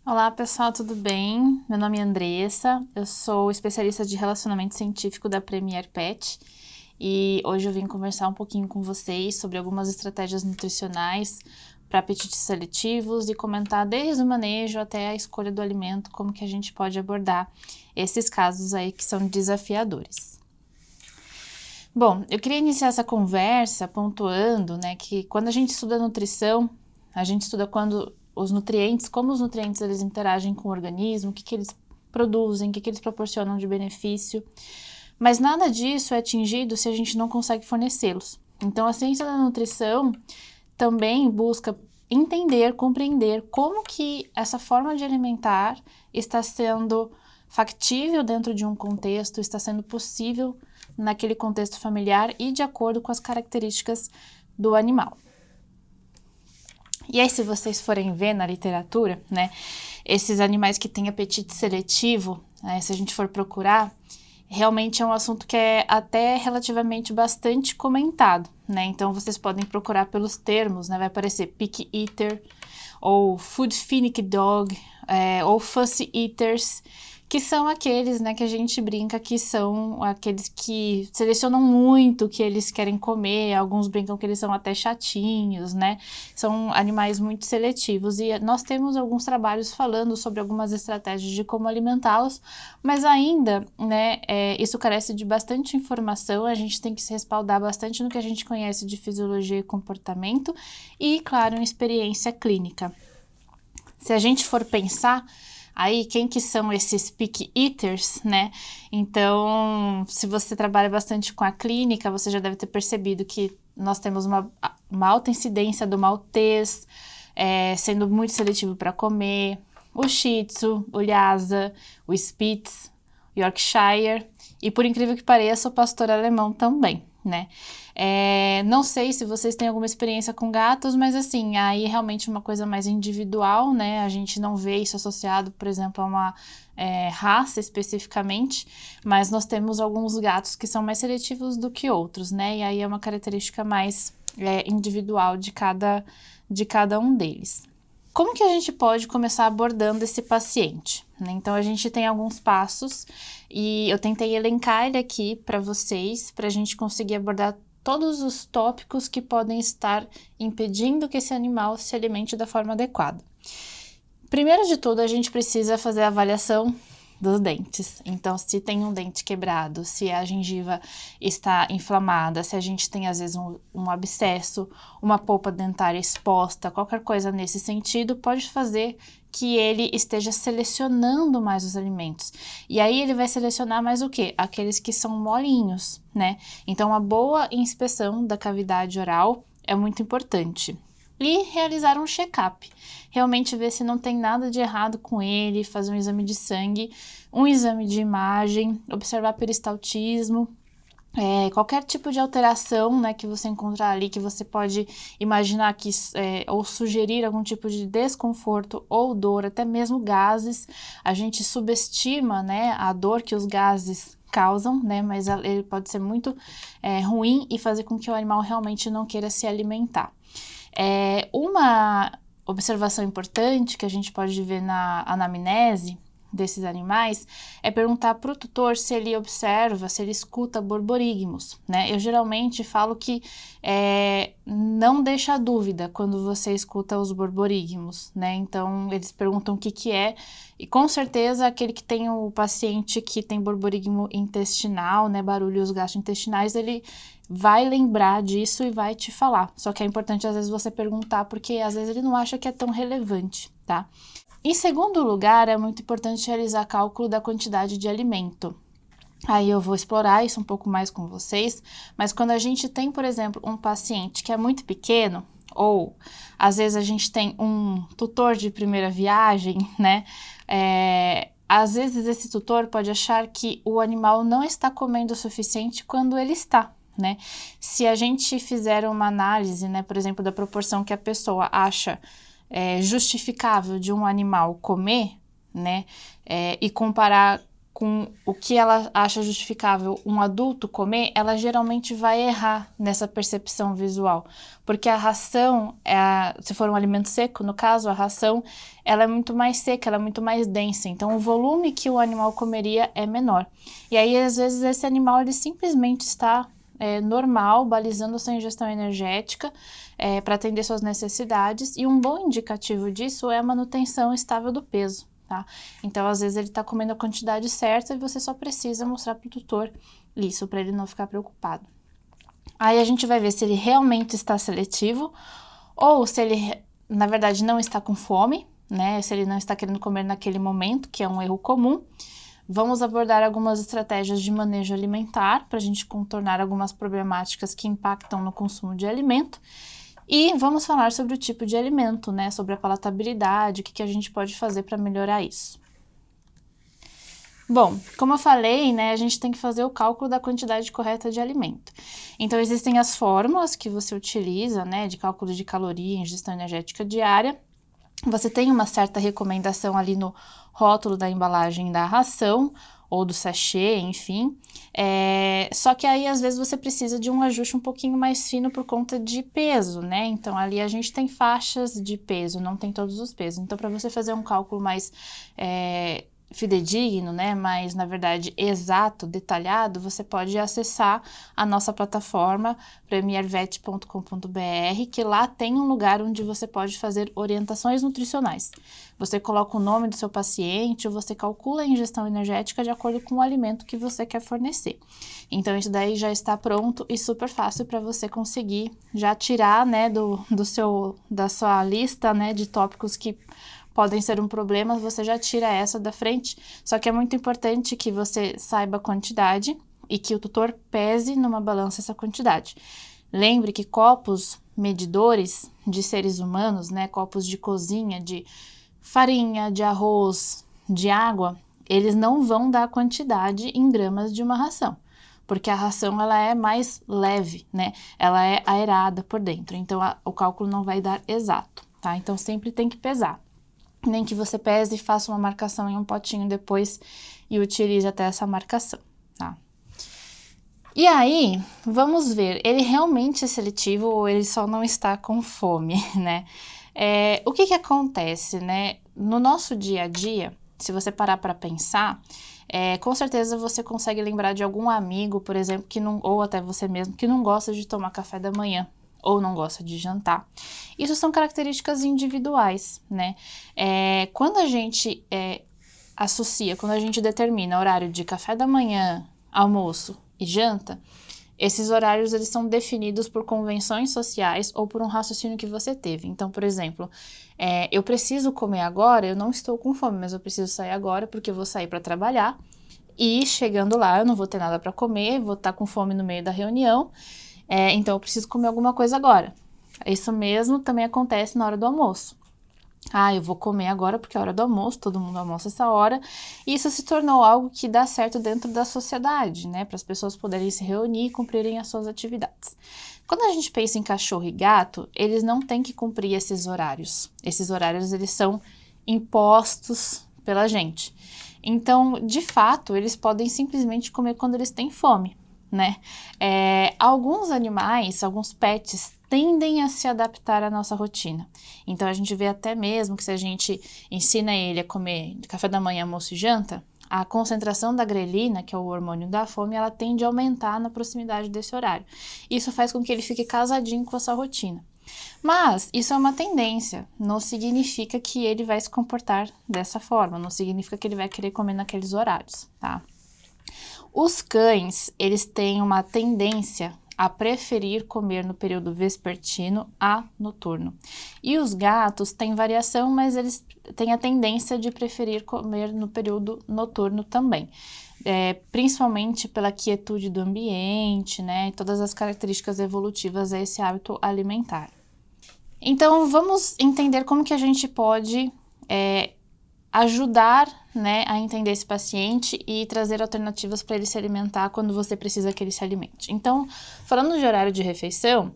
Olá pessoal, tudo bem? Meu nome é Andressa, eu sou especialista de relacionamento científico da Premier Pet e hoje eu vim conversar um pouquinho com vocês sobre algumas estratégias nutricionais para apetites seletivos e comentar desde o manejo até a escolha do alimento, como que a gente pode abordar esses casos aí que são desafiadores. Bom, eu queria iniciar essa conversa pontuando, né, que quando a gente estuda nutrição, a gente estuda quando os nutrientes, como os nutrientes eles interagem com o organismo, o que eles produzem, o que eles proporcionam de benefício, mas nada disso é atingido se a gente não consegue fornecê-los. Então a ciência da nutrição também busca entender, compreender como que essa forma de alimentar está sendo factível dentro de um contexto, está sendo possível naquele contexto familiar e de acordo com as características do animal. E aí, se vocês forem ver na literatura, né, esses animais que têm apetite seletivo, né, se a gente for procurar, realmente é um assunto que é até relativamente bastante comentado, né? Então, vocês podem procurar pelos termos, né? Vai aparecer picky eater, ou food finicky dog, ou fussy eaters, que são aqueles, né, que a gente brinca que são aqueles que selecionam muito o que eles querem comer, alguns brincam que eles são até chatinhos, né, são animais muito seletivos e nós temos alguns trabalhos falando sobre algumas estratégias de como alimentá-los, mas ainda, né, isso carece de bastante informação, a gente tem que se respaldar bastante no que a gente conhece de fisiologia e comportamento e, claro, em experiência clínica. Se a gente for pensar aí quem que são esses picky eaters, né? Então, se você trabalha bastante com a clínica, você já deve ter percebido que nós temos uma alta incidência do maltês, sendo muito seletivo para comer, o Shih Tzu, o Lhasa, o Spitz, Yorkshire e, por incrível que pareça, o pastor alemão também, né? Não sei se vocês têm alguma experiência com gatos, mas assim, aí realmente uma coisa mais individual, né? A gente não vê isso associado, por exemplo, a uma raça especificamente, mas nós temos alguns gatos que são mais seletivos do que outros, né? E aí é uma característica mais individual de cada um deles. Como que a gente pode começar abordando esse paciente? Né? Então, a gente tem alguns passos e eu tentei elencar ele aqui para vocês, para a gente conseguir abordar todos os tópicos que podem estar impedindo que esse animal se alimente da forma adequada. Primeiro de tudo, a gente precisa fazer a avaliação dos dentes. Então, se tem um dente quebrado, se a gengiva está inflamada, se a gente tem às vezes um abscesso, uma polpa dentária exposta, qualquer coisa nesse sentido, pode fazer que ele esteja selecionando mais os alimentos. E aí ele vai selecionar mais o quê? Aqueles que são molinhos, né? Então, uma boa inspeção da cavidade oral é muito importante. E realizar um check-up, realmente ver se não tem nada de errado com ele, fazer um exame de sangue, um exame de imagem, observar peristaltismo, qualquer tipo de alteração, né, que você encontrar ali, que você pode imaginar que, ou sugerir algum tipo de desconforto ou dor, até mesmo gases, a gente subestima, né, a dor que os gases causam, né, mas ele pode ser muito ruim e fazer com que o animal realmente não queira se alimentar. Uma observação importante que a gente pode ver na anamnese desses animais é perguntar para o tutor se ele observa, se ele escuta borborigmos, né? Eu geralmente falo que não deixa dúvida quando você escuta os borborigmos, né? Então eles perguntam o que que é e com certeza aquele que tem o paciente que tem borborigmo intestinal, né, barulhos gastrointestinais, ele vai lembrar disso e vai te falar. Só que é importante às vezes você perguntar porque às vezes ele não acha que é tão relevante, tá? Em segundo lugar, é muito importante realizar cálculo da quantidade de alimento. Aí eu vou explorar isso um pouco mais com vocês, mas quando a gente tem, por exemplo, um paciente que é muito pequeno, ou às vezes a gente tem um tutor de primeira viagem, né? Às vezes esse tutor pode achar que o animal não está comendo o suficiente quando ele está, né? Se a gente fizer uma análise, né, por exemplo, da proporção que a pessoa acha justificável de um animal comer, né, e comparar com o que ela acha justificável um adulto comer, ela geralmente vai errar nessa percepção visual, porque a ração, se for um alimento seco, no caso, a ração, ela é muito mais seca, ela é muito mais densa, então o volume que o animal comeria é menor. E aí, às vezes, esse animal, ele simplesmente está normal, balizando a sua ingestão energética para atender suas necessidades, e um bom indicativo disso é a manutenção estável do peso. Tá? Então, às vezes ele está comendo a quantidade certa e você só precisa mostrar para o tutor isso, para ele não ficar preocupado. Aí a gente vai ver se ele realmente está seletivo ou se ele, na verdade, não está com fome, né? Se ele não está querendo comer naquele momento, que é um erro comum. Vamos abordar algumas estratégias de manejo alimentar para a gente contornar algumas problemáticas que impactam no consumo de alimento. E vamos falar sobre o tipo de alimento, né? Sobre a palatabilidade, o que a gente pode fazer para melhorar isso. Bom, como eu falei, né, a gente tem que fazer o cálculo da quantidade correta de alimento. Então, existem as fórmulas que você utiliza, né, de cálculo de caloria, ingestão energética diária. Você tem uma certa recomendação ali no rótulo da embalagem da ração, ou do sachê, enfim. Só que aí, às vezes, você precisa de um ajuste um pouquinho mais fino por conta de peso, né? Então, ali a gente tem faixas de peso, não tem todos os pesos. Então, para você fazer um cálculo mais fidedigno, né, mas na verdade exato, detalhado, você pode acessar a nossa plataforma premiervet.com.br, que lá tem um lugar onde você pode fazer orientações nutricionais. Você coloca o nome do seu paciente ou você calcula a ingestão energética de acordo com o alimento que você quer fornecer. Então isso daí já está pronto e super fácil para você conseguir já tirar, né, da sua lista, né, de tópicos que podem ser um problema, você já tira essa da frente, só que é muito importante que você saiba a quantidade e que o tutor pese numa balança essa quantidade. Lembre que copos medidores de seres humanos, né, copos de cozinha, de farinha, de arroz, de água, eles não vão dar a quantidade em gramas de uma ração, porque a ração ela é mais leve, né, ela é aerada por dentro, então o cálculo não vai dar exato, tá? Então sempre tem que pesar. Nem que você pese e faça uma marcação em um potinho depois e utilize até essa marcação, tá? E aí, vamos ver, ele realmente é seletivo ou ele só não está com fome, né? O que acontece, né? No nosso dia a dia, se você parar para pensar, com certeza você consegue lembrar de algum amigo, por exemplo, que não, ou até você mesmo, que não gosta de tomar café da manhã, ou não gosta de jantar. Isso são características individuais, né? Quando a gente associa, quando a gente determina horário de café da manhã, almoço e janta, esses horários eles são definidos por convenções sociais ou por um raciocínio que você teve. Então, por exemplo, eu preciso comer agora, eu não estou com fome, mas eu preciso sair agora porque eu vou sair para trabalhar e chegando lá eu não vou ter nada para comer, vou estar com fome no meio da reunião. Então eu preciso comer alguma coisa agora. Isso mesmo também acontece na hora do almoço. Eu vou comer agora porque é hora do almoço, todo mundo almoça essa hora. E isso se tornou algo que dá certo dentro da sociedade, né? Para as pessoas poderem se reunir e cumprirem as suas atividades. Quando a gente pensa em cachorro e gato, eles não têm que cumprir esses horários. Esses horários, eles são impostos pela gente. Então, de fato, eles podem simplesmente comer quando eles têm fome, né? Alguns animais, alguns pets, tendem a se adaptar à nossa rotina. Então, a gente vê até mesmo que se a gente ensina ele a comer café da manhã, almoço e janta, a concentração da grelina, que é o hormônio da fome, ela tende a aumentar na proximidade desse horário. Isso faz com que ele fique casadinho com a sua rotina. Mas isso é uma tendência, não significa que ele vai se comportar dessa forma, não significa que ele vai querer comer naqueles horários, tá? Os cães, eles têm uma tendência a preferir comer no período vespertino a noturno. E os gatos têm variação, mas eles têm a tendência de preferir comer no período noturno também. Principalmente pela quietude do ambiente, né? E todas as características evolutivas a esse hábito alimentar. Então, vamos entender como que a gente pode ajudar, né, a entender esse paciente e trazer alternativas para ele se alimentar quando você precisa que ele se alimente. Então, falando de horário de refeição,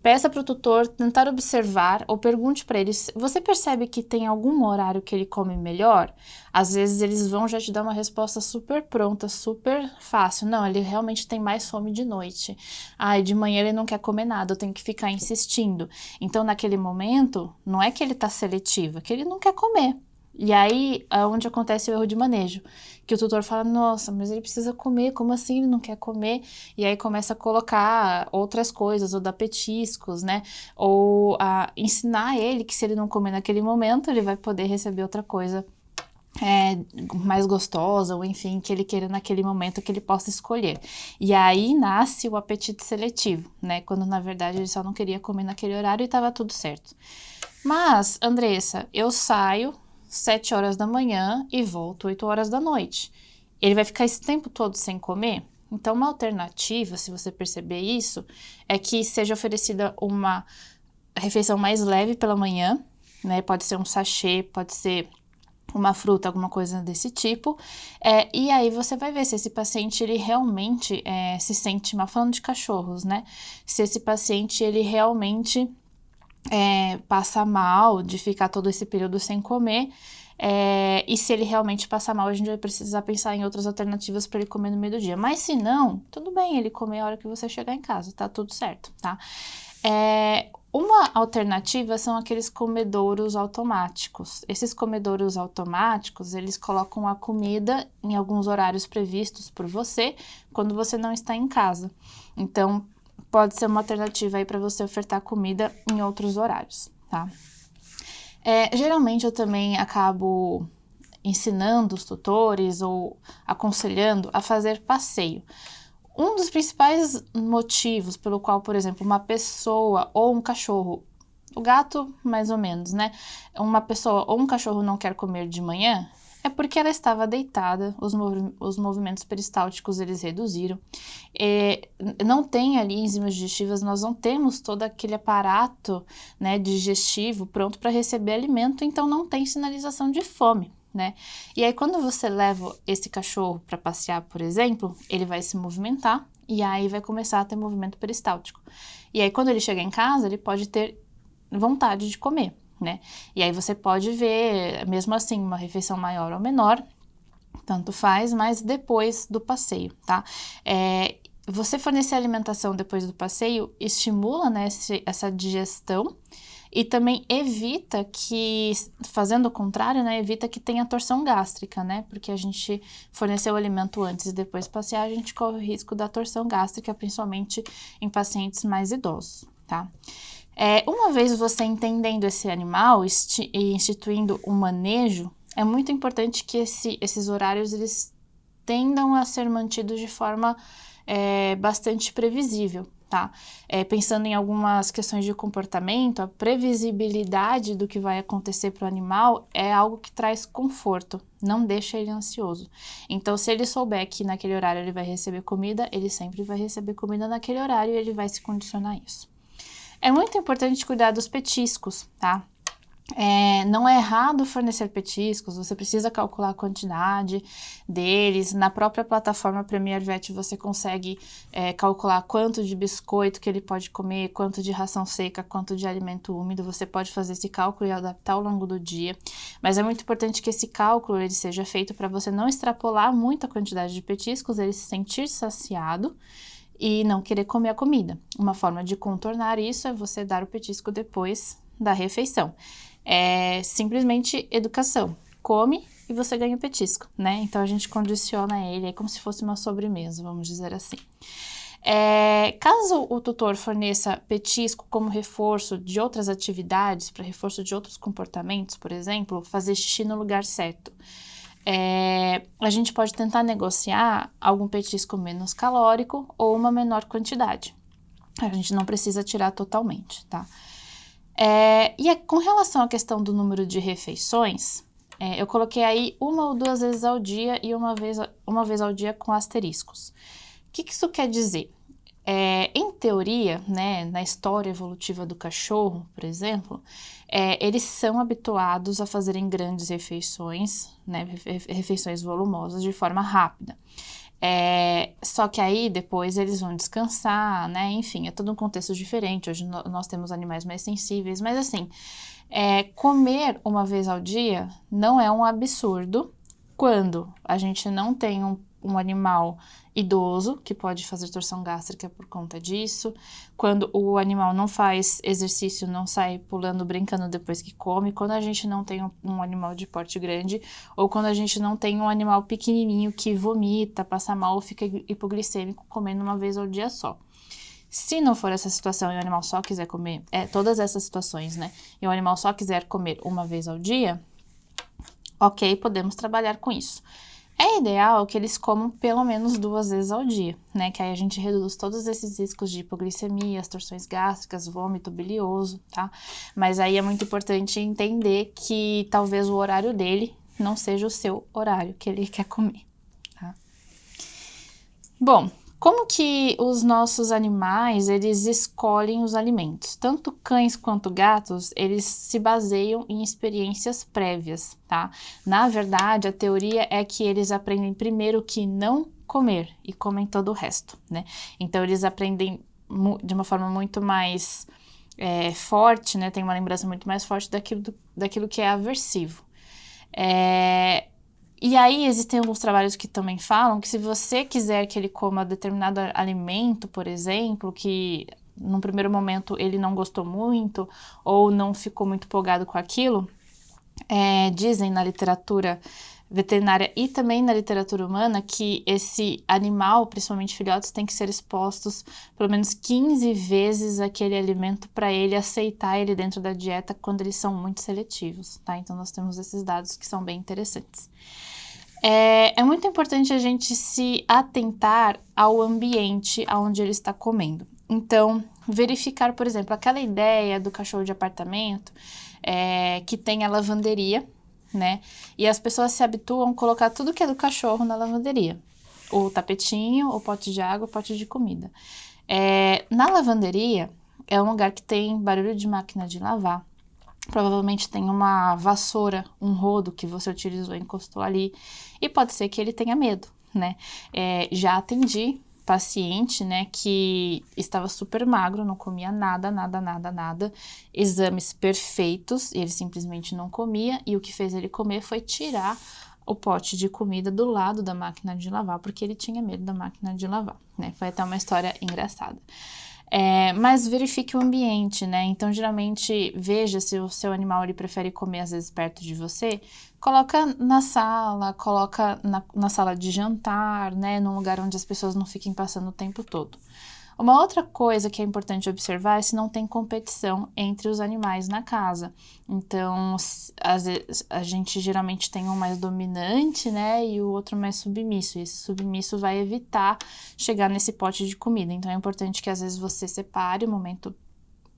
Peça para o tutor tentar observar ou pergunte para eles, você percebe que tem algum horário que ele come melhor? Às vezes eles vão já te dar uma resposta super pronta, super fácil. Não, ele realmente tem mais fome de noite. Ai, de manhã ele não quer comer nada, eu tenho que ficar insistindo. Então, naquele momento, não é que ele está seletivo, é que ele não quer comer. E aí é onde acontece o erro de manejo, que o tutor fala, nossa, mas ele precisa comer, como assim ele não quer comer? E aí começa a colocar outras coisas, ou dar petiscos, né? Ou a ensinar ele que se ele não comer naquele momento, ele vai poder receber outra coisa mais gostosa, ou enfim, que ele queira naquele momento que ele possa escolher. E aí nasce o apetite seletivo, né? Quando na verdade ele só não queria comer naquele horário e estava tudo certo. Mas, Andressa, eu saio 7 horas da manhã e volto 8 horas da noite. Ele vai ficar esse tempo todo sem comer? Então, uma alternativa, se você perceber isso, é que seja oferecida uma refeição mais leve pela manhã, né? Pode ser um sachê, pode ser uma fruta, alguma coisa desse tipo, e aí você vai ver se esse paciente ele realmente se sente mal, falando de cachorros, né? Se esse paciente ele realmente passa mal de ficar todo esse período sem comer, e se ele realmente passa mal, a gente vai precisar pensar em outras alternativas para ele comer no meio do dia. Mas se não, tudo bem ele comer a hora que você chegar em casa, tá tudo certo, tá? Uma alternativa são aqueles comedouros automáticos. Esses comedouros automáticos, eles colocam a comida em alguns horários previstos por você, quando você não está em casa. Então, pode ser uma alternativa aí para você ofertar comida em outros horários, tá? Geralmente eu também acabo ensinando os tutores ou aconselhando a fazer passeio. Um dos principais motivos pelo qual, por exemplo, uma pessoa ou um cachorro, o gato mais ou menos, né? Uma pessoa ou um cachorro não quer comer de manhã, é porque ela estava deitada, os movimentos peristálticos eles reduziram, não tem ali enzimas digestivas, nós não temos todo aquele aparato, né, digestivo pronto para receber alimento, então não tem sinalização de fome, né? E aí quando você leva esse cachorro para passear, por exemplo, ele vai se movimentar e aí vai começar a ter movimento peristáltico. E aí quando ele chega em casa, ele pode ter vontade de comer, né? E aí você pode ver, mesmo assim, uma refeição maior ou menor, tanto faz, mas depois do passeio, tá? Você fornecer alimentação depois do passeio estimula, né, essa digestão e também evita que, fazendo o contrário, né, evita que tenha torção gástrica, né? Porque a gente forneceu o alimento antes e depois passear, a gente corre o risco da torção gástrica, principalmente em pacientes mais idosos, tá? Uma vez você entendendo esse animal e instituindo o manejo, é muito importante que esses horários eles tendam a ser mantidos de forma bastante previsível, tá? Pensando em algumas questões de comportamento, a previsibilidade do que vai acontecer para o animal é algo que traz conforto, não deixa ele ansioso. Então, se ele souber que naquele horário ele vai receber comida, ele sempre vai receber comida naquele horário e ele vai se condicionar a isso. É muito importante cuidar dos petiscos, tá? Não é errado fornecer petiscos, você precisa calcular a quantidade deles. Na própria plataforma Premier Vet você consegue calcular quanto de biscoito que ele pode comer, quanto de ração seca, quanto de alimento úmido. Você pode fazer esse cálculo e adaptar ao longo do dia. Mas é muito importante que esse cálculo ele seja feito para você não extrapolar muito a quantidade de petiscos, ele se sentir saciado e não querer comer a comida. Uma forma de contornar isso é você dar o petisco depois da refeição. É simplesmente educação. Come e você ganha o petisco, né? Então a gente condiciona ele como se fosse uma sobremesa, vamos dizer assim. Caso o tutor forneça petisco como reforço de outras atividades, para reforço de outros comportamentos, por exemplo, fazer xixi no lugar certo, a gente pode tentar negociar algum petisco menos calórico ou uma menor quantidade. A gente não precisa tirar totalmente, tá? Com relação à questão do número de refeições, eu coloquei aí 1 ou 2 vezes ao dia e uma vez ao dia com asteriscos. O que isso quer dizer? Em teoria, né, na história evolutiva do cachorro, por exemplo, eles são habituados a fazerem grandes refeições, né, refeições volumosas de forma rápida. Só que aí depois eles vão descansar, né? Enfim, é todo um contexto diferente. Hoje nós temos animais mais sensíveis, mas assim, comer uma vez ao dia não é um absurdo quando a gente não tem um animal idoso que pode fazer torção gástrica por conta disso, quando o animal não faz exercício, não sai pulando, brincando depois que come, quando a gente não tem um animal de porte grande, ou quando a gente não tem um animal pequenininho que vomita, passa mal ou fica hipoglicêmico comendo uma vez ao dia só. Se não for essa situação e o animal só quiser comer, todas essas situações, né? E o animal só quiser comer uma vez ao dia, ok, podemos trabalhar com isso. É ideal que eles comam pelo menos 2 vezes ao dia, né? Que aí a gente reduz todos esses riscos de hipoglicemia, as torções gástricas, vômito bilioso, tá? Mas aí é muito importante entender que talvez o horário dele não seja o seu horário que ele quer comer, tá? Bom, como que os nossos animais, eles escolhem os alimentos? Tanto cães quanto gatos, eles se baseiam em experiências prévias, tá? Na verdade, a teoria é que eles aprendem primeiro que não comer e comem todo o resto, né? Então, eles aprendem de uma forma muito mais forte, né? Tem uma lembrança muito mais forte daquilo que é aversivo. E aí, existem alguns trabalhos que também falam que se você quiser que ele coma determinado alimento, por exemplo, que num primeiro momento ele não gostou muito ou não ficou muito empolgado com aquilo, dizem na literatura veterinária e também na literatura humana que esse animal, principalmente filhotes, tem que ser expostos pelo menos 15 vezes aquele alimento para ele aceitar ele dentro da dieta quando eles são muito seletivos, tá? Então, nós temos esses dados que são bem interessantes. É muito importante a gente se atentar ao ambiente onde ele está comendo. Então, verificar, por exemplo, aquela ideia do cachorro de apartamento que tem a lavanderia, né? E as pessoas se habituam a colocar tudo que é do cachorro na lavanderia. O tapetinho, o pote de água, o pote de comida. Na lavanderia, é um lugar que tem barulho de máquina de lavar. Provavelmente tem uma vassoura, um rodo que você utilizou e encostou ali. E pode ser que ele tenha medo, né? Já atendi paciente, né, que estava super magro, não comia nada, exames perfeitos, e ele simplesmente não comia, e o que fez ele comer foi tirar o pote de comida do lado da máquina de lavar, porque ele tinha medo da máquina de lavar, né? Foi até uma história engraçada. Mas verifique o ambiente, né? Então, geralmente, veja se o seu animal ele prefere comer, às vezes, perto de você. Coloca na sala, coloca na sala de jantar, né? Num lugar onde as pessoas não fiquem passando o tempo todo. Uma outra coisa que é importante observar é se não tem competição entre os animais na casa. Então, às vezes, a gente geralmente tem um mais dominante, né, e o outro mais submisso. E esse submisso vai evitar chegar nesse pote de comida. Então, é importante que às vezes você separe o momento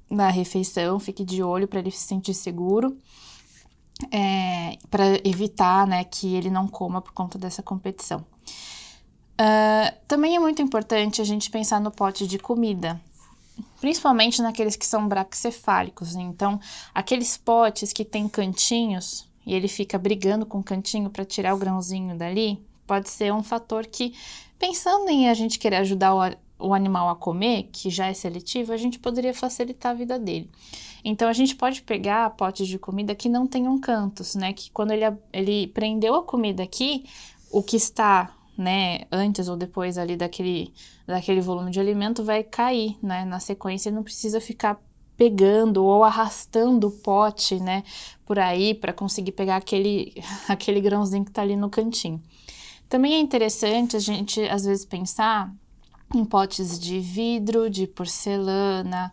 da refeição, fique de olho para ele se sentir seguro, para evitar, né, que ele não coma por conta dessa competição. Também é muito importante a gente pensar no pote de comida, principalmente naqueles que são braquicefálicos. Então, aqueles potes que tem cantinhos e ele fica brigando com o cantinho para tirar o grãozinho dali, pode ser um fator que, pensando em a gente querer ajudar o animal a comer, que já é seletivo, a gente poderia facilitar a vida dele. Então, a gente pode pegar potes de comida que não tenham cantos, né? Que quando ele prendeu a comida aqui, o que está, né, antes ou depois ali daquele volume de alimento vai cair, né, na sequência, e não precisa ficar pegando ou arrastando o pote, né, por aí para conseguir pegar aquele grãozinho que tá ali no cantinho. Também é interessante a gente, às vezes, pensar em potes de vidro, de porcelana,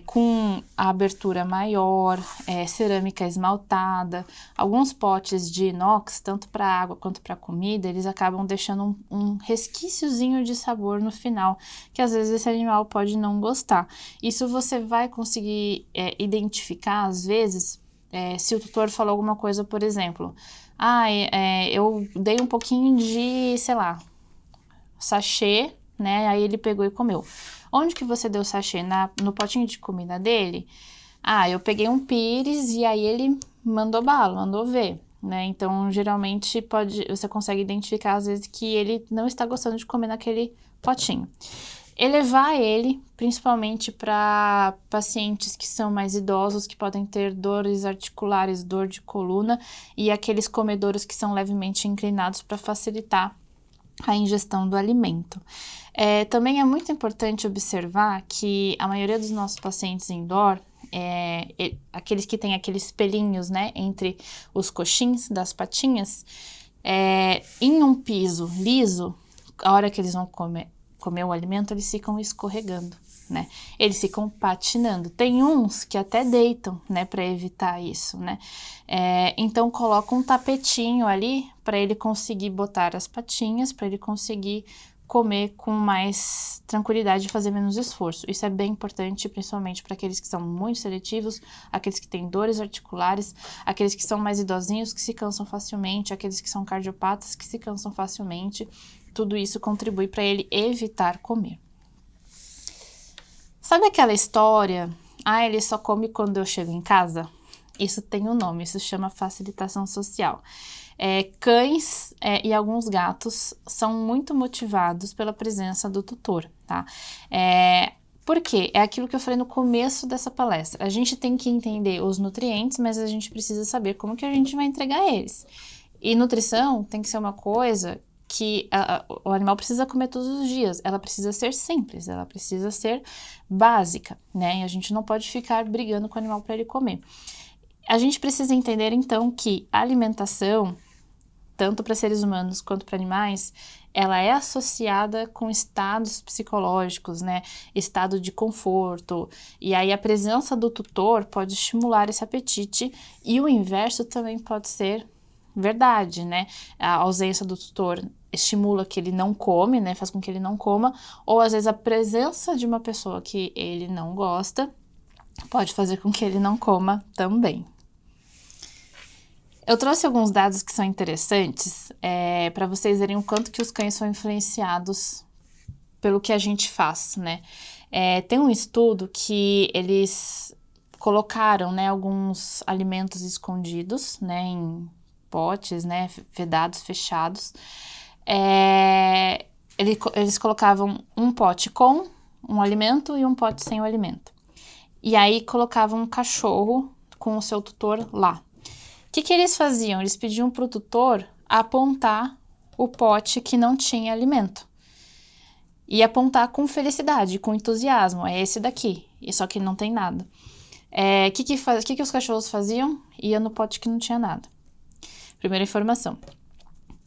com a abertura maior, cerâmica esmaltada. Alguns potes de inox, tanto para água quanto para comida, eles acabam deixando um resquíciozinho de sabor no final, que às vezes esse animal pode não gostar. Isso você vai conseguir identificar, às vezes, se o tutor falou alguma coisa, por exemplo, eu dei um pouquinho de, sei lá, sachê, né? Aí ele pegou e comeu. Onde que você deu o sachê? No potinho de comida dele? Eu peguei um pires e aí ele mandou bala, mandou ver. né? Então, geralmente, você consegue identificar, às vezes, que ele não está gostando de comer naquele potinho. Elevar ele, principalmente para pacientes que são mais idosos, que podem ter dores articulares, dor de coluna, e aqueles comedouros que são levemente inclinados para facilitar a ingestão do alimento. Também é muito importante observar que a maioria dos nossos pacientes indoor, aqueles que têm aqueles pelinhos, né, entre os coxins das patinhas, em um piso liso, a hora que eles vão comer o alimento, eles ficam escorregando, né? Eles ficam patinando. Tem uns que até deitam, né, para evitar isso, né? Então coloca um tapetinho ali para ele conseguir botar as patinhas, para ele conseguir comer com mais tranquilidade e fazer menos esforço. Isso é bem importante, principalmente para aqueles que são muito seletivos, aqueles que têm dores articulares, aqueles que são mais idosinhos, que se cansam facilmente, aqueles que são cardiopatas, que se cansam facilmente. Tudo isso contribui para ele evitar comer. Sabe aquela história? Ele só come quando eu chego em casa? Isso tem um nome, isso chama facilitação social. Cães e alguns gatos são muito motivados pela presença do tutor, tá? Por quê? É aquilo que eu falei no começo dessa palestra. A gente tem que entender os nutrientes, mas a gente precisa saber como que a gente vai entregar eles. E nutrição tem que ser uma coisa que o animal precisa comer todos os dias, ela precisa ser simples, ela precisa ser básica, né? E a gente não pode ficar brigando com o animal para ele comer. A gente precisa entender, então, que a alimentação, tanto para seres humanos quanto para animais, ela é associada com estados psicológicos, né? Estado de conforto, e aí a presença do tutor pode estimular esse apetite, e o inverso também pode ser verdade, né? A ausência do tutor estimula que ele não come, né? Faz com que ele não coma, ou às vezes a presença de uma pessoa que ele não gosta pode fazer com que ele não coma também. Eu trouxe alguns dados que são interessantes para vocês verem o quanto que os cães são influenciados pelo que a gente faz, né? Tem um estudo que eles colocaram, né, alguns alimentos escondidos, né, em potes, né, vedados, fechados. Eles colocavam um pote com um alimento e um pote sem o alimento. E aí colocavam um cachorro com o seu tutor lá. O que eles faziam? Eles pediam para o tutor apontar o pote que não tinha alimento. E apontar com felicidade, com entusiasmo. É esse daqui, só que não tem nada. O que os cachorros faziam? Ia no pote que não tinha nada. Primeira informação.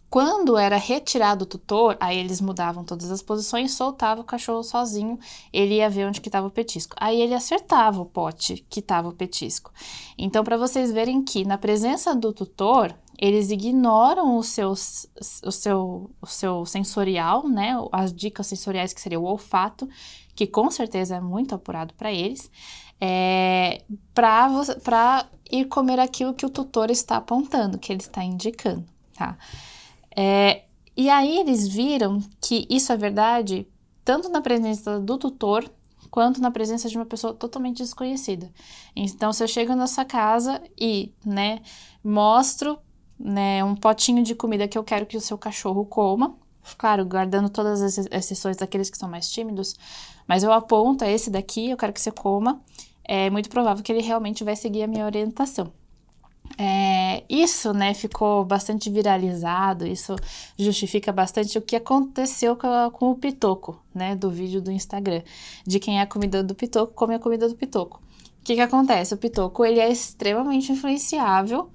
Quando era retirado o tutor, aí eles mudavam todas as posições, soltava o cachorro sozinho, ele ia ver onde que estava o petisco. Aí ele acertava o pote que estava o petisco. Então, para vocês verem que na presença do tutor, eles ignoram o seu sensorial, né? As dicas sensoriais, que seria o olfato, que com certeza é muito apurado para eles, para ir comer aquilo que o tutor está apontando, que ele está indicando, tá? E aí eles viram que isso é verdade tanto na presença do tutor quanto na presença de uma pessoa totalmente desconhecida. Então, se eu chego na sua casa e, né, mostro, né, um potinho de comida que eu quero que o seu cachorro coma, claro, guardando todas as exceções daqueles que são mais tímidos, mas eu aponto esse daqui, eu quero que você coma, é muito provável que ele realmente vai seguir a minha orientação. Isso, né, ficou bastante viralizado, isso justifica bastante o que aconteceu com o Pitoco, né, do vídeo do Instagram, de quem é a comida do Pitoco, come a comida do Pitoco. O que acontece? O Pitoco, ele é extremamente influenciável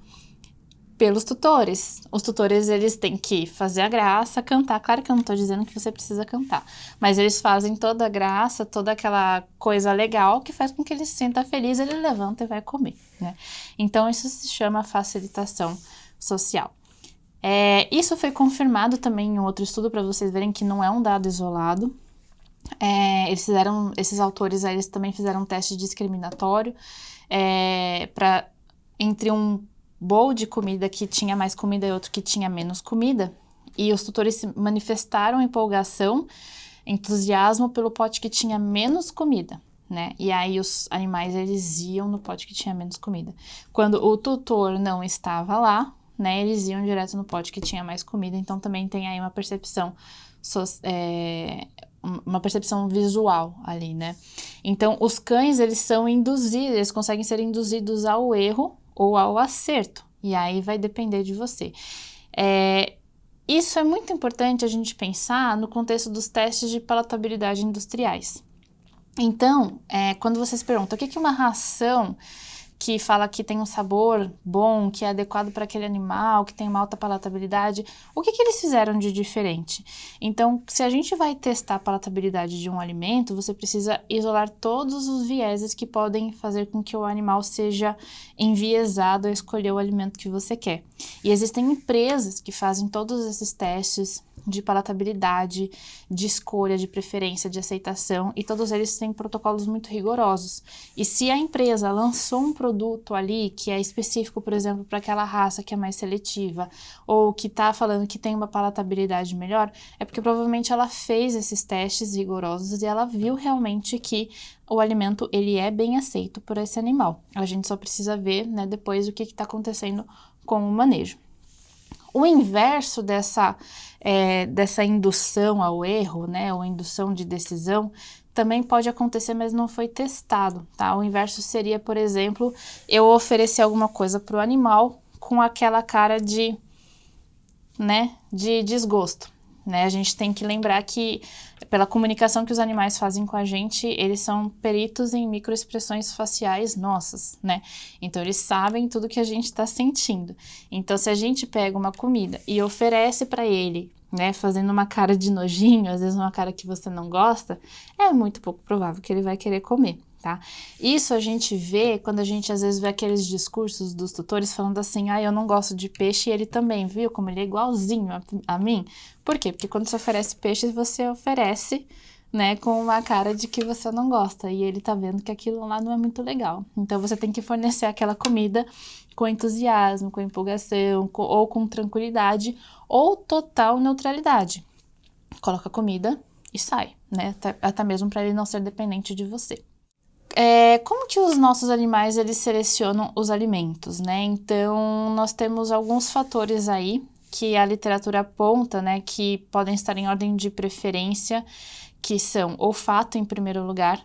pelos tutores. Os tutores, eles têm que fazer a graça, cantar. Claro que eu não tô dizendo que você precisa cantar, mas eles fazem toda a graça, toda aquela coisa legal que faz com que ele se sinta feliz, ele levanta e vai comer, né? Então, isso se chama facilitação social. Isso foi confirmado também em outro estudo, para vocês verem que não é um dado isolado. Esses autores, eles também fizeram um teste discriminatório entre um bowl de comida que tinha mais comida e outro que tinha menos comida, e os tutores manifestaram empolgação, entusiasmo pelo pote que tinha menos comida, né? E aí os animais, eles iam no pote que tinha menos comida. Quando o tutor não estava lá, né, eles iam direto no pote que tinha mais comida, então também tem aí uma percepção visual ali, né? Então, os cães, eles são induzidos, eles conseguem ser induzidos ao erro ou ao acerto, e aí vai depender de você. Isso é muito importante a gente pensar no contexto dos testes de palatabilidade industriais. Então, quando você se pergunta o que é uma ração que fala que tem um sabor bom, que é adequado para aquele animal, que tem uma alta palatabilidade, o que eles fizeram de diferente? Então, se a gente vai testar a palatabilidade de um alimento, você precisa isolar todos os vieses que podem fazer com que o animal seja enviesado a escolher o alimento que você quer. E existem empresas que fazem todos esses testes de palatabilidade, de escolha, de preferência, de aceitação, e todos eles têm protocolos muito rigorosos. E se a empresa lançou um produto ali que é específico, por exemplo, para aquela raça que é mais seletiva, ou que está falando que tem uma palatabilidade melhor, é porque provavelmente ela fez esses testes rigorosos e ela viu realmente que o alimento ele é bem aceito por esse animal. A gente só precisa ver, né, depois o que está acontecendo com o manejo. O inverso dessa indução ao erro, né, ou indução de decisão, também pode acontecer, mas não foi testado, tá? O inverso seria, por exemplo, eu oferecer alguma coisa para o animal com aquela cara de desgosto, né? A gente tem que lembrar que, pela comunicação que os animais fazem com a gente, eles são peritos em microexpressões faciais nossas, né? Então, eles sabem tudo que a gente está sentindo. Então, se a gente pega uma comida e oferece para ele, né, fazendo uma cara de nojinho, às vezes uma cara que você não gosta, é muito pouco provável que ele vai querer comer, tá? Isso a gente vê quando a gente às vezes vê aqueles discursos dos tutores falando assim, eu não gosto de peixe e ele também, viu? Como ele é igualzinho a mim. Por quê? Porque quando você oferece peixe, você oferece, né, com uma cara de que você não gosta, e ele tá vendo que aquilo lá não é muito legal. Então, você tem que fornecer aquela comida com entusiasmo, com empolgação, ou com tranquilidade, ou total neutralidade. Coloca a comida e sai, né, até mesmo para ele não ser dependente de você. Como que os nossos animais, eles selecionam os alimentos, né? Então, nós temos alguns fatores aí que a literatura aponta, né, que podem estar em ordem de preferência, que são olfato em primeiro lugar,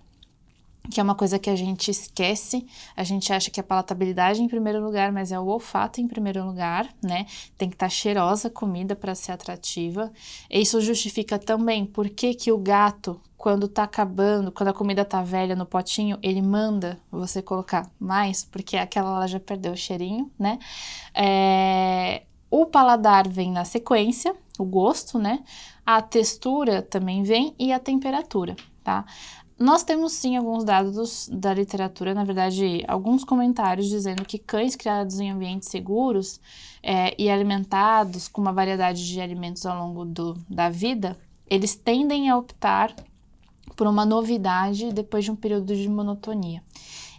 que é uma coisa que a gente esquece, a gente acha que é a palatabilidade em primeiro lugar, mas é o olfato em primeiro lugar, né? Tem que estar cheirosa a comida para ser atrativa. Isso justifica também por que o gato, quando tá acabando, quando a comida tá velha no potinho, ele manda você colocar mais, porque aquela lá já perdeu o cheirinho, né? O paladar vem na sequência, o gosto, né? A textura também vem e a temperatura, tá? Nós temos sim alguns dados da literatura, na verdade, alguns comentários dizendo que cães criados em ambientes seguros e alimentados com uma variedade de alimentos ao longo da vida, eles tendem a optar por uma novidade depois de um período de monotonia.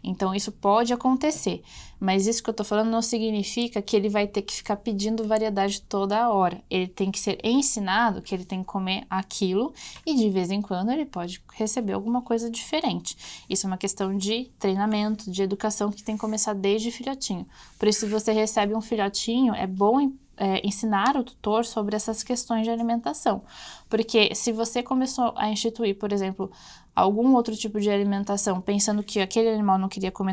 Então, isso pode acontecer, mas isso que eu tô falando não significa que ele vai ter que ficar pedindo variedade toda a hora. Ele tem que ser ensinado que ele tem que comer aquilo e de vez em quando ele pode receber alguma coisa diferente. Isso é uma questão de treinamento, de educação que tem que começar desde filhotinho. Por isso, se você recebe um filhotinho, é bom ensinar o tutor sobre essas questões de alimentação. Porque se você começou a instituir, por exemplo, algum outro tipo de alimentação, pensando que aquele animal não queria comer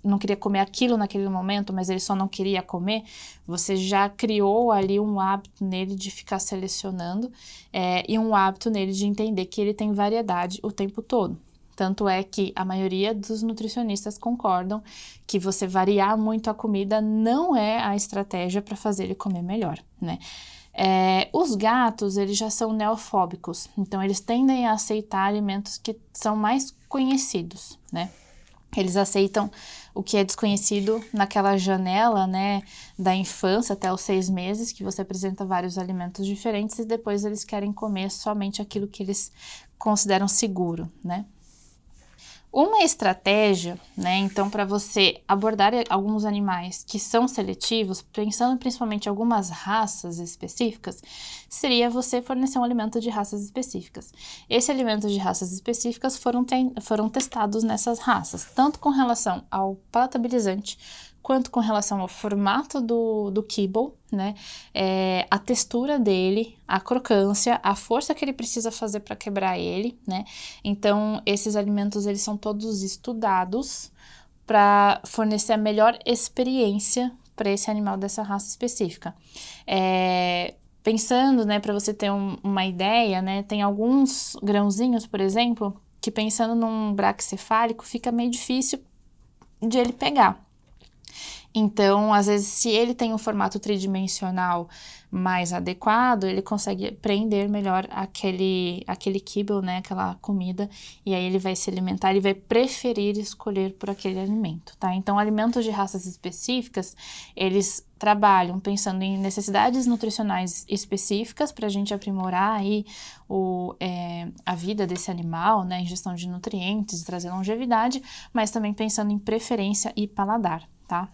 não queria comer aquilo naquele momento, mas ele só não queria comer, você já criou ali um hábito nele de ficar selecionando e um hábito nele de entender que ele tem variedade o tempo todo. Tanto é que a maioria dos nutricionistas concordam que você variar muito a comida não é a estratégia para fazer ele comer melhor, né? Os gatos, eles já são neofóbicos, então eles tendem a aceitar alimentos que são mais conhecidos, né? Eles aceitam o que é desconhecido naquela janela, né, da infância até os 6 meses, que você apresenta vários alimentos diferentes e depois eles querem comer somente aquilo que eles consideram seguro, né? Uma estratégia, né, então, para você abordar alguns animais que são seletivos, pensando principalmente em algumas raças específicas, seria você fornecer um alimento de raças específicas. Esse alimento de raças específicas foram testados nessas raças, tanto com relação ao palatabilizante, quanto com relação ao formato do kibble, né? A textura dele, a crocância, a força que ele precisa fazer para quebrar ele, né? Então, esses alimentos, eles são todos estudados para fornecer a melhor experiência para esse animal dessa raça específica. Pensando, né, para você ter uma ideia, né, tem alguns grãozinhos, por exemplo, que pensando num braquicefálico fica meio difícil de ele pegar. Então, às vezes, se ele tem um formato tridimensional mais adequado, ele consegue prender melhor aquele kibble, né, aquela comida, e aí ele vai se alimentar, ele vai preferir escolher por aquele alimento, tá? Então, alimentos de raças específicas, eles trabalham pensando em necessidades nutricionais específicas para a gente aprimorar aí a vida desse animal, né, ingestão de nutrientes, trazer longevidade, mas também pensando em preferência e paladar, tá?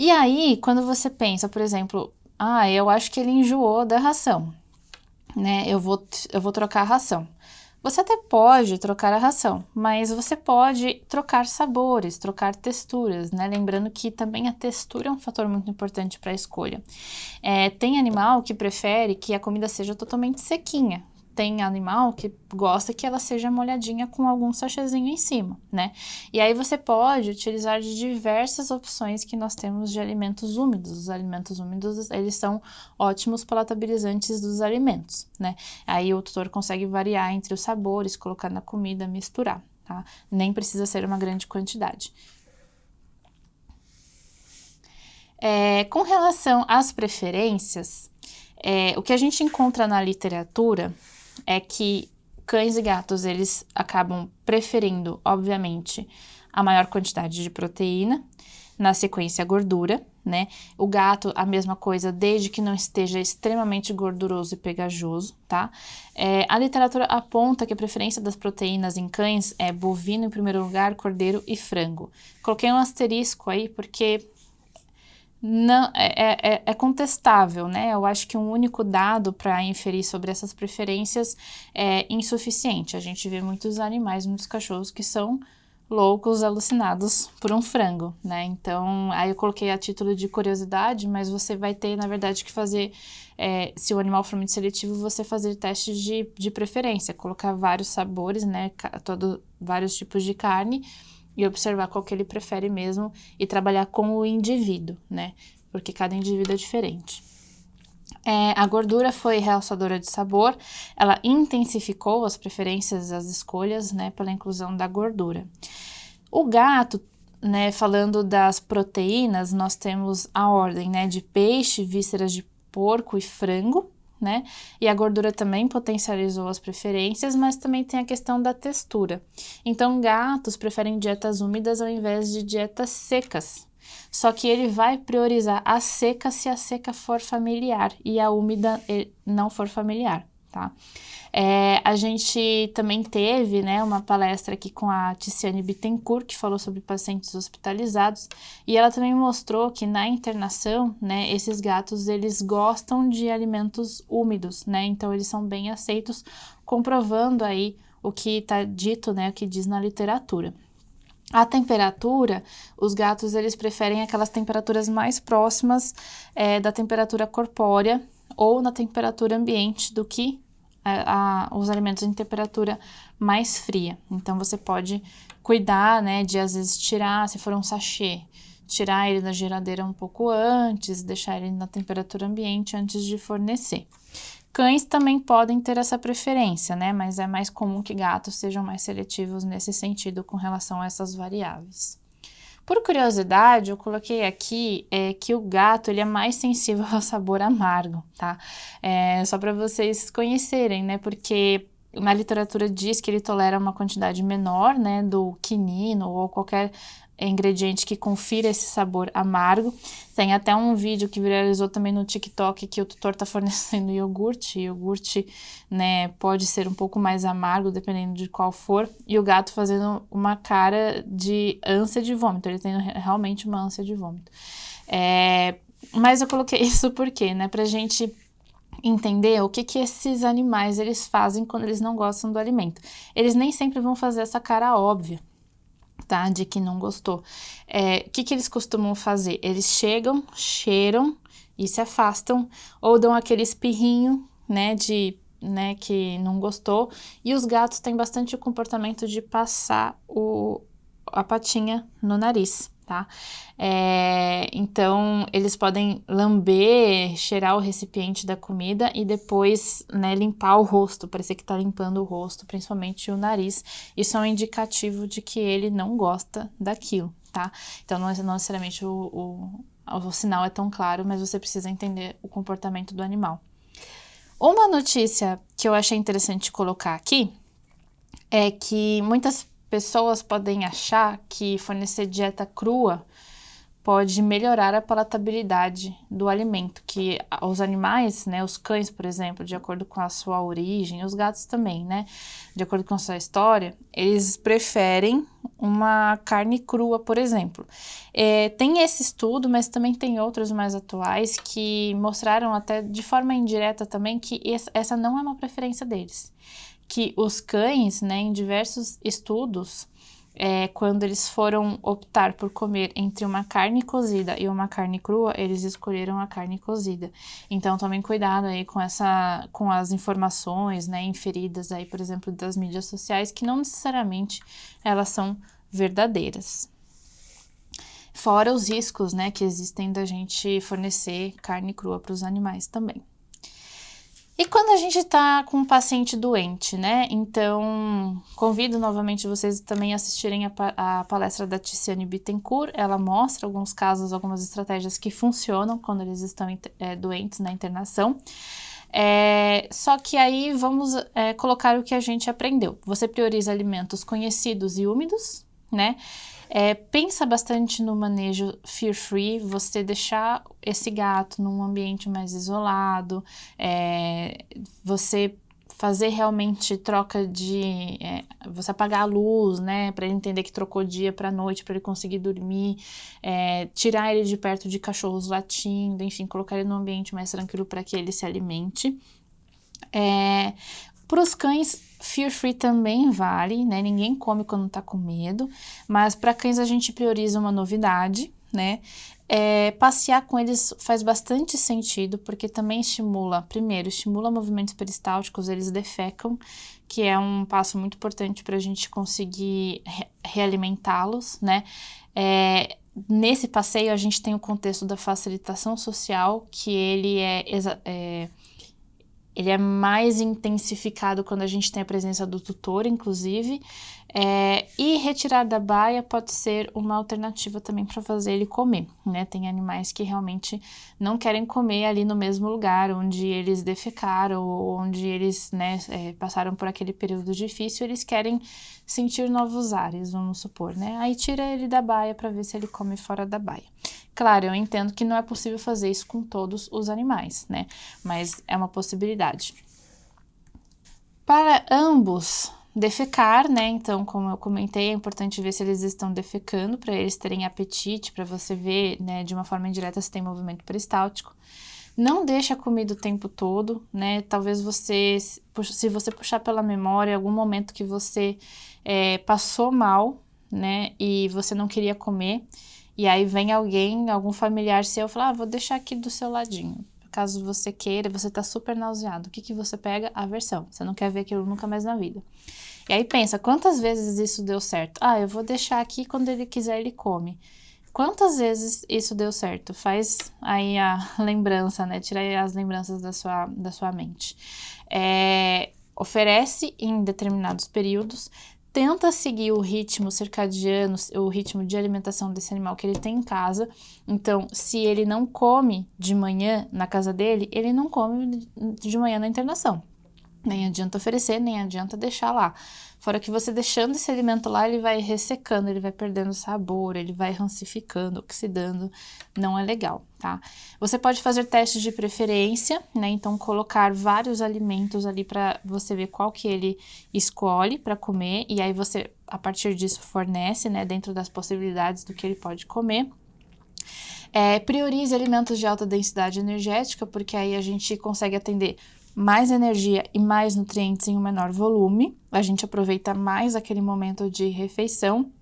E aí, quando você pensa, por exemplo, eu acho que ele enjoou da ração, né? Eu vou trocar a ração. Você até pode trocar a ração, mas você pode trocar sabores, trocar texturas, né? Lembrando que também a textura é um fator muito importante para a escolha. Tem animal que prefere que a comida seja totalmente sequinha. Tem animal que gosta que ela seja molhadinha com algum sachêzinho em cima, né? E aí você pode utilizar de diversas opções que nós temos de alimentos úmidos. Os alimentos úmidos, eles são ótimos palatabilizantes dos alimentos, né? Aí o tutor consegue variar entre os sabores, colocar na comida, misturar, tá? Nem precisa ser uma grande quantidade. Com relação às preferências, o que a gente encontra na literatura é que cães e gatos, eles acabam preferindo, obviamente, a maior quantidade de proteína, na sequência a gordura, né? O gato, a mesma coisa, desde que não esteja extremamente gorduroso e pegajoso, tá? A literatura aponta que a preferência das proteínas em cães é bovino em primeiro lugar, cordeiro e frango. Coloquei um asterisco aí porque não, é contestável, né? Eu acho que um único dado para inferir sobre essas preferências é insuficiente. A gente vê muitos animais, muitos cachorros que são loucos, alucinados por um frango, né? Então, aí eu coloquei a título de curiosidade, mas você vai ter, na verdade, que fazer, se o animal for muito seletivo, você fazer testes de preferência, colocar vários sabores, né? Vários tipos de carne, e observar qual que ele prefere mesmo e trabalhar com o indivíduo, né? Porque cada indivíduo é diferente. A gordura foi realçadora de sabor, ela intensificou as preferências, as escolhas, né, pela inclusão da gordura. O gato, né, falando das proteínas, nós temos a ordem, né, de peixe, vísceras de porco e frango, né? E a gordura também potencializou as preferências, mas também tem a questão da textura. Então, gatos preferem dietas úmidas ao invés de dietas secas. Só que ele vai priorizar a seca se a seca for familiar e a úmida não for familiar, tá? A gente também teve, né, uma palestra aqui com a Ticiane Bittencourt, que falou sobre pacientes hospitalizados, e ela também mostrou que na internação, né, esses gatos, eles gostam de alimentos úmidos, né, então eles são bem aceitos, comprovando aí o que está dito, né, o que diz na literatura. A temperatura, os gatos, eles preferem aquelas temperaturas mais próximas da temperatura corpórea ou na temperatura ambiente do que os alimentos em temperatura mais fria. Então, você pode cuidar, né, de às vezes tirar, se for um sachê, tirar ele da geladeira um pouco antes, deixar ele na temperatura ambiente antes de fornecer. Cães também podem ter essa preferência, né, mas é mais comum que gatos sejam mais seletivos nesse sentido com relação a essas variáveis. Por curiosidade, eu coloquei aqui que o gato ele é mais sensível ao sabor amargo, tá? Só para vocês conhecerem, né? Porque na literatura diz que ele tolera uma quantidade menor, né, do quinino ou qualquer ingrediente que confira esse sabor amargo. Tem até um vídeo que viralizou também no TikTok que o tutor tá fornecendo iogurte. Iogurte, né, pode ser um pouco mais amargo, dependendo de qual for. E o gato fazendo uma cara de ânsia de vômito. Ele tem realmente uma ânsia de vômito. Mas eu coloquei isso porque, né, pra gente entender o que esses animais eles fazem quando eles não gostam do alimento. Eles nem sempre vão fazer essa cara óbvia. tá? De que não gostou. O que eles costumam fazer? Eles chegam, cheiram e se afastam, ou dão aquele espirrinho, né, que não gostou. E os gatos têm bastante o comportamento de passar a patinha no nariz, tá? Então, eles podem lamber, cheirar o recipiente da comida e depois, né, limpar o rosto, parecer que tá limpando o rosto, principalmente o nariz. Isso é um indicativo de que ele não gosta daquilo, tá? Então, não necessariamente o sinal é tão claro, mas você precisa entender o comportamento do animal. Uma notícia que eu achei interessante colocar aqui é que muitas pessoas podem achar que fornecer dieta crua pode melhorar a palatabilidade do alimento, que os animais, né, os cães, por exemplo, de acordo com a sua origem, os gatos também, né, de acordo com a sua história, eles preferem uma carne crua, por exemplo. Tem esse estudo, mas também tem outros mais atuais que mostraram até de forma indireta também que essa não é uma preferência deles. Que os cães, né, em diversos estudos, quando eles foram optar por comer entre uma carne cozida e uma carne crua, eles escolheram a carne cozida. Então, tomem cuidado aí com as informações, né, inferidas aí, por exemplo, das mídias sociais, que não necessariamente elas são verdadeiras. Fora os riscos, né, que existem da gente fornecer carne crua para os animais também. E quando a gente tá com um paciente doente, né? Então, convido novamente vocês também a assistirem a palestra da Ticiane Bittencourt. Ela mostra alguns casos, algumas estratégias que funcionam quando eles estão doentes na internação. Só que aí vamos colocar o que a gente aprendeu. Você prioriza alimentos conhecidos e úmidos, né? Pensa bastante no manejo fear-free, você deixar esse gato num ambiente mais isolado, você fazer realmente troca de... você apagar a luz, né, para ele entender que trocou dia para noite, para ele conseguir dormir, tirar ele de perto de cachorros latindo, enfim, colocar ele num ambiente mais tranquilo para que ele se alimente. Para os cães, fear free também vale, né? Ninguém come quando tá com medo, mas para cães a gente prioriza uma novidade, né? Passear com eles faz bastante sentido, porque também estimula movimentos peristálticos, eles defecam, que é um passo muito importante para a gente conseguir realimentá-los, né? Nesse passeio a gente tem o contexto da facilitação social, que ele é mais intensificado quando a gente tem a presença do tutor, inclusive, e retirar da baia pode ser uma alternativa também para fazer ele comer, né? Tem animais que realmente não querem comer ali no mesmo lugar onde eles defecaram ou onde eles, né, passaram por aquele período difícil, eles querem sentir novos ares, vamos supor, né? Aí tira ele da baia para ver se ele come fora da baia. Claro, eu entendo que não é possível fazer isso com todos os animais, né? Mas é uma possibilidade. Para ambos defecar, né? Então, como eu comentei, é importante ver se eles estão defecando, para eles terem apetite, para você ver, né, de uma forma indireta se tem movimento peristáltico. Não deixe a comida o tempo todo, né? Talvez se você puxar pela memória, algum momento que você passou mal, né? E você não queria comer, e aí vem algum familiar seu e fala, vou deixar aqui do seu ladinho. Caso você queira, você tá super nauseado. O que você pega? Aversão. Você não quer ver aquilo nunca mais na vida. E aí pensa, quantas vezes isso deu certo? Eu vou deixar aqui, quando ele quiser ele come. Quantas vezes isso deu certo? Faz aí a lembrança, né? Tira aí as lembranças da sua mente. Oferece em determinados períodos, tenta seguir o ritmo circadiano, o ritmo de alimentação desse animal que ele tem em casa. Então, se ele não come de manhã na casa dele, ele não come de manhã na internação. Nem adianta oferecer, nem adianta deixar lá. Fora que você deixando esse alimento lá, ele vai ressecando, ele vai perdendo sabor, ele vai rancificando, oxidando, não é legal, tá? Você pode fazer testes de preferência, né? Então, colocar vários alimentos ali para você ver qual que ele escolhe para comer, e aí você, a partir disso, fornece, né? Dentro das possibilidades do que ele pode comer. Priorize alimentos de alta densidade energética, porque aí a gente consegue atender mais energia e mais nutrientes em um menor volume, a gente aproveita mais aquele momento de refeição.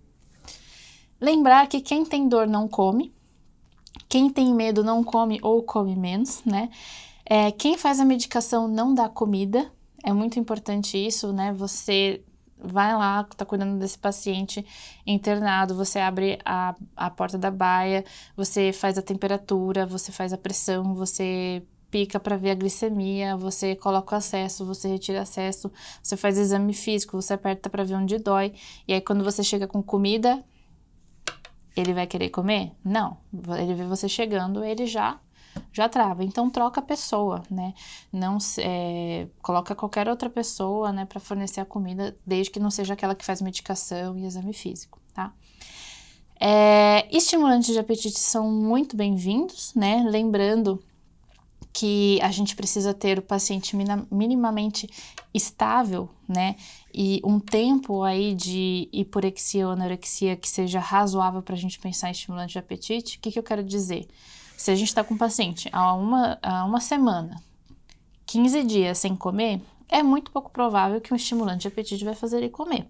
Lembrar que quem tem dor não come, quem tem medo não come ou come menos, né? Quem faz a medicação não dá comida, é muito importante isso, né? Você vai lá, tá cuidando desse paciente internado, você abre a porta da baia, você faz a temperatura, você faz a pressão, você pica para ver a glicemia, você coloca o acesso, você retira acesso, você faz exame físico, você aperta para ver onde dói, e aí quando você chega com comida, ele vai querer comer? Não. Ele vê você chegando, ele já trava. Então troca a pessoa, né? Não coloca qualquer outra pessoa, né, para fornecer a comida, desde que não seja aquela que faz medicação e exame físico, tá? Estimulantes de apetite são muito bem-vindos, né? Lembrando que a gente precisa ter o paciente minimamente estável, né? E um tempo aí de hiporexia ou anorexia que seja razoável para a gente pensar em estimulante de apetite. O que eu quero dizer? Se a gente está com um paciente há uma semana, 15 dias sem comer, é muito pouco provável que um estimulante de apetite vai fazer ele comer.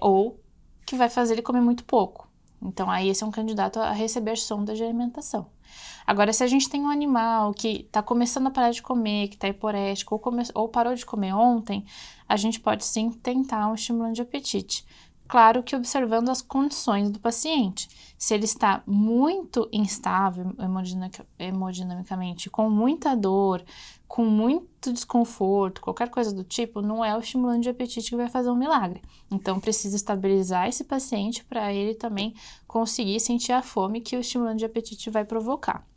Ou que vai fazer ele comer muito pouco. Então, aí esse é um candidato a receber sonda de alimentação. Agora, se a gente tem um animal que está começando a parar de comer, que está hiporético, ou parou de comer ontem, a gente pode sim tentar um estimulante de apetite. Claro que observando as condições do paciente. Se ele está muito instável hemodinamicamente, com muita dor, com muito desconforto, qualquer coisa do tipo, não é o estimulante de apetite que vai fazer um milagre. Então, precisa estabilizar esse paciente para ele também conseguir sentir a fome que o estimulante de apetite vai provocar.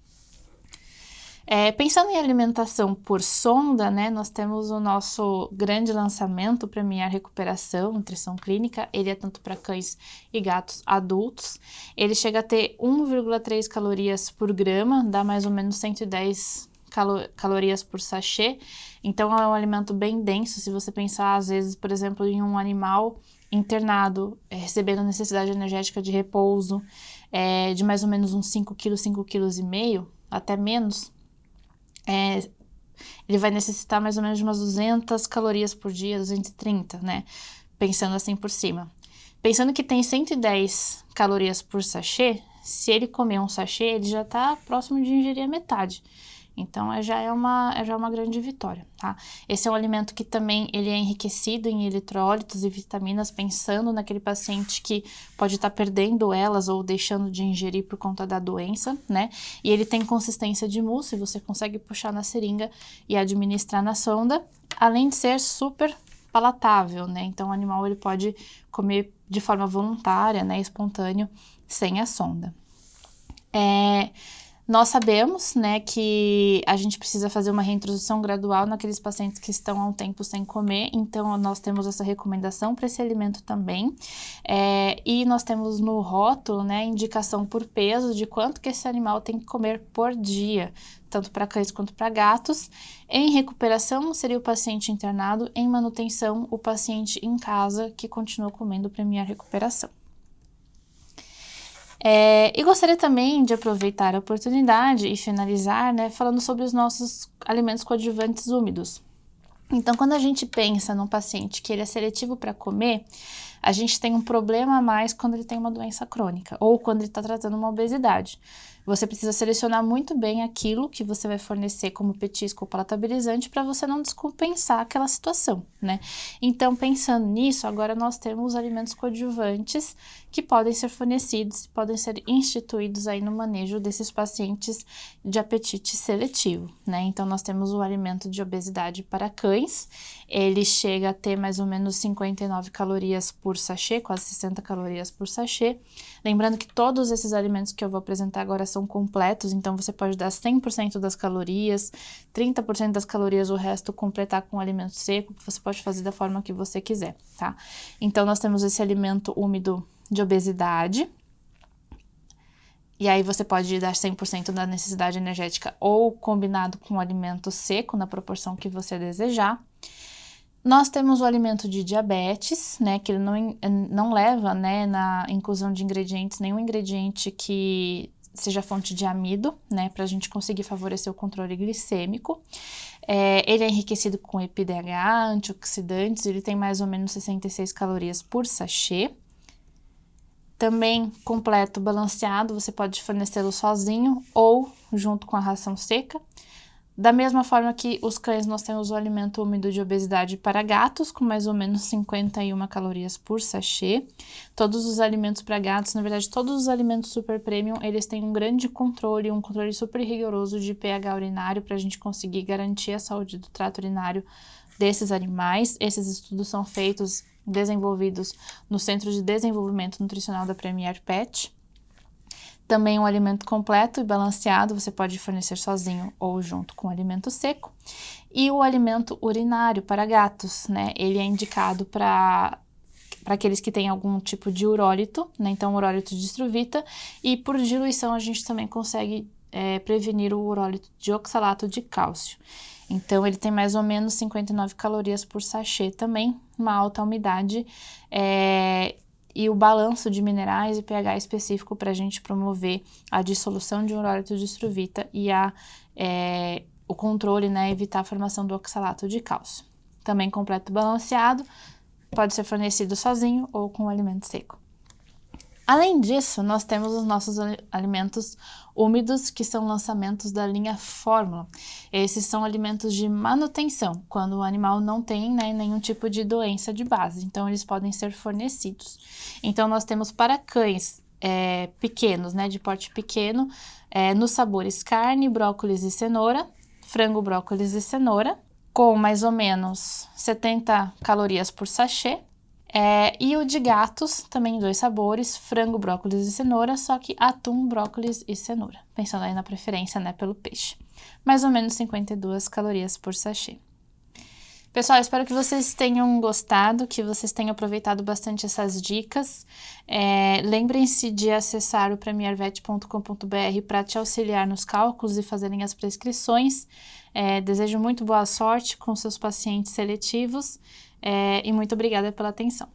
Pensando em alimentação por sonda, né, nós temos o nosso grande lançamento, o Premier Recuperação, Nutrição Clínica. Ele é tanto para cães e gatos adultos. Ele chega a ter 1,3 calorias por grama, dá mais ou menos 110 calorias por sachê. Então, é um alimento bem denso. Se você pensar, às vezes, por exemplo, em um animal internado, recebendo necessidade energética de repouso, de mais ou menos uns 5 kg, 5,5 kg, até menos, ele vai necessitar mais ou menos de umas 200 calorias por dia, 230, né? Pensando assim por cima. Pensando que tem 110 calorias por sachê, se ele comer um sachê, ele já tá próximo de ingerir a metade. Então, já é uma grande vitória, tá? Esse é um alimento que também ele é enriquecido em eletrólitos e vitaminas, pensando naquele paciente que pode estar perdendo elas ou deixando de ingerir por conta da doença, né? E ele tem consistência de mousse, você consegue puxar na seringa e administrar na sonda, além de ser super palatável, né? Então, o animal ele pode comer de forma voluntária, né, espontâneo, sem a sonda. Nós sabemos, né, que a gente precisa fazer uma reintrodução gradual naqueles pacientes que estão há um tempo sem comer, então nós temos essa recomendação para esse alimento também. E nós temos no rótulo, né, indicação por peso de quanto que esse animal tem que comer por dia, tanto para cães quanto para gatos. Em recuperação, seria o paciente internado; em manutenção, o paciente em casa que continua comendo Premier Recuperação. E gostaria também de aproveitar a oportunidade e finalizar, né, falando sobre os nossos alimentos coadjuvantes úmidos. Então, quando a gente pensa num paciente que ele é seletivo para comer, a gente tem um problema a mais quando ele tem uma doença crônica ou quando ele está tratando uma obesidade. Você precisa selecionar muito bem aquilo que você vai fornecer como petisco ou palatabilizante para você não descompensar aquela situação, né? Então, pensando nisso, agora nós temos alimentos coadjuvantes que podem ser fornecidos, podem ser instituídos aí no manejo desses pacientes de apetite seletivo, né? Então, nós temos o alimento de obesidade para cães. Ele chega a ter mais ou menos 59 calorias por sachê, quase 60 calorias por sachê. Lembrando que todos esses alimentos que eu vou apresentar agora são completos, então você pode dar 100% das calorias, 30% das calorias, o resto completar com alimento seco, que você pode fazer da forma que você quiser, tá? Então, nós temos esse alimento úmido de obesidade, e aí você pode dar 100% da necessidade energética ou combinado com o alimento seco, na proporção que você desejar. Nós temos o alimento de diabetes, né, que ele não leva, né, na inclusão de ingredientes, nenhum ingrediente que seja fonte de amido, né, para a gente conseguir favorecer o controle glicêmico. Ele é enriquecido com EPDH, antioxidantes, ele tem mais ou menos 66 calorias por sachê. Também completo, balanceado, você pode fornecê-lo sozinho ou junto com a ração seca. Da mesma forma que os cães, nós temos o alimento úmido de obesidade para gatos, com mais ou menos 51 calorias por sachê. Todos os alimentos para gatos, na verdade, todos os alimentos super premium, eles têm um grande controle, um controle super rigoroso de pH urinário para a gente conseguir garantir a saúde do trato urinário desses animais. Esses estudos são feitos, desenvolvidos no Centro de Desenvolvimento Nutricional da Premier Pet. Também um alimento completo e balanceado, você pode fornecer sozinho ou junto com o alimento seco. E o alimento urinário para gatos, né? Ele é indicado para aqueles que têm algum tipo de urólito, né? Então, urólito de Struvita. E por diluição, a gente também consegue prevenir o urólito de oxalato de cálcio. Então, ele tem mais ou menos 59 calorias por sachê também, uma alta umidade, e o balanço de minerais e pH específico para a gente promover a dissolução de urólito de Struvita e o controle, né, evitar a formação do oxalato de cálcio. Também completo balanceado, pode ser fornecido sozinho ou com alimento seco. Além disso, nós temos os nossos alimentos úmidos, que são lançamentos da linha Fórmula. Esses são alimentos de manutenção, quando o animal não tem, né, nenhum tipo de doença de base, então eles podem ser fornecidos. Então, nós temos para cães pequenos, né, de porte pequeno, nos sabores carne, brócolis e cenoura, frango, brócolis e cenoura, com mais ou menos 70 calorias por sachê. E o de gatos, também 2 sabores, frango, brócolis e cenoura, só que atum, brócolis e cenoura. Pensando aí na preferência, né, pelo peixe. Mais ou menos 52 calorias por sachê. Pessoal, espero que vocês tenham gostado, que vocês tenham aproveitado bastante essas dicas. Lembrem-se de acessar o premiervet.com.br para te auxiliar nos cálculos e fazerem as prescrições. Desejo muito boa sorte com seus pacientes seletivos. E muito obrigada pela atenção.